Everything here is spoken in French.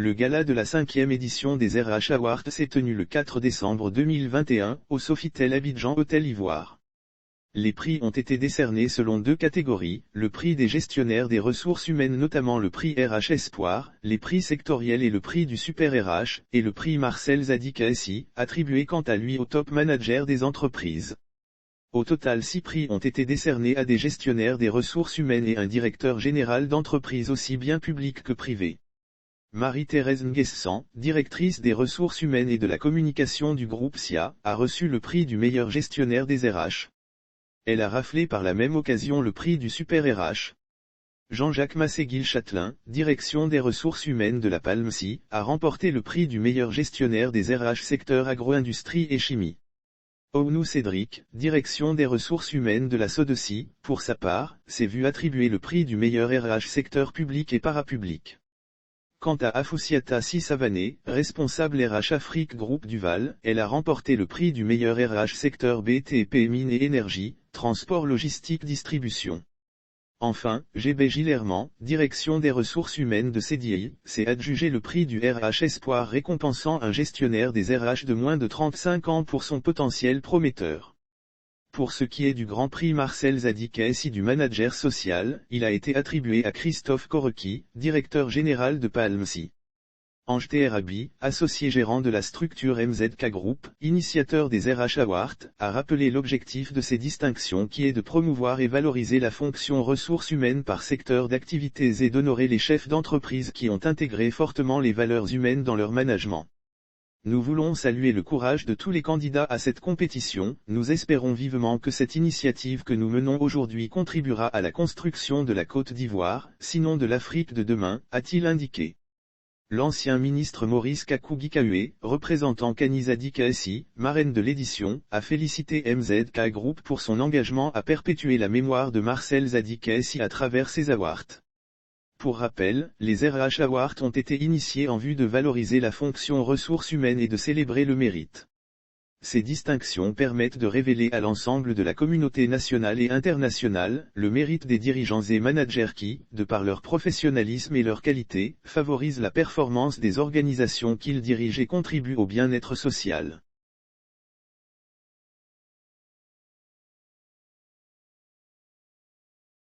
Le gala de la 5e édition des RH Awards s'est tenu le 4 décembre 2021, au Sofitel Abidjan Hôtel Ivoire. Les prix ont été décernés selon 2 catégories, le prix des gestionnaires des ressources humaines notamment le prix RH Espoir, les prix sectoriels et le prix du Super RH, et le prix Marcel Zadi KSI, attribué quant à lui au top manager des entreprises. Au total 6 prix ont été décernés à des gestionnaires des ressources humaines et un directeur général d'entreprise aussi bien public que privé. Marie-Thérèse Nguessan, directrice des ressources humaines et de la communication du groupe SIA, a reçu le prix du meilleur gestionnaire des RH. Elle a raflé par la même occasion le prix du Super RH. Jean-Jacques Masséguil-Châtelain, direction des ressources humaines de la Palme-Si, a remporté le prix du meilleur gestionnaire des RH secteur agro-industrie et chimie. Ounou Cédric, direction des ressources humaines de la SODECI, pour sa part, s'est vu attribuer le prix du meilleur RH secteur public et parapublic. Quant à Afoussiata Savané, responsable RH Afrique Groupe Duval, elle a remporté le prix du meilleur RH secteur BTP Mines et Énergie, Transport Logistique Distribution. Enfin, GB Gillerman, direction des ressources humaines de CDI, s'est adjugé le prix du RH Espoir récompensant un gestionnaire des RH de moins de 35 ans pour son potentiel prometteur. Pour ce qui est du Grand Prix Marcel Zadi KSI du manager social, il a été attribué à Christophe Koreki, directeur général de Palme-Si. Ange Terabi, associé gérant de la structure MZK Group, initiateur des RH Awards, a rappelé l'objectif de ces distinctions qui est de promouvoir et valoriser la fonction ressources humaines par secteur d'activités et d'honorer les chefs d'entreprise qui ont intégré fortement les valeurs humaines dans leur management. Nous voulons saluer le courage de tous les candidats à cette compétition, nous espérons vivement que cette initiative que nous menons aujourd'hui contribuera à la construction de la Côte d'Ivoire, sinon de l'Afrique de demain, a-t-il indiqué. L'ancien ministre Maurice Kakou-Gikawe, représentant Kanizadi KSI, marraine de l'édition, a félicité MZK Group pour son engagement à perpétuer la mémoire de Marcel Zadi KSI à travers ses awards. Pour rappel, les RH Awards ont été initiés en vue de valoriser la fonction ressources humaines et de célébrer le mérite. Ces distinctions permettent de révéler à l'ensemble de la communauté nationale et internationale, le mérite des dirigeants et managers qui, de par leur professionnalisme et leur qualité, favorisent la performance des organisations qu'ils dirigent et contribuent au bien-être social.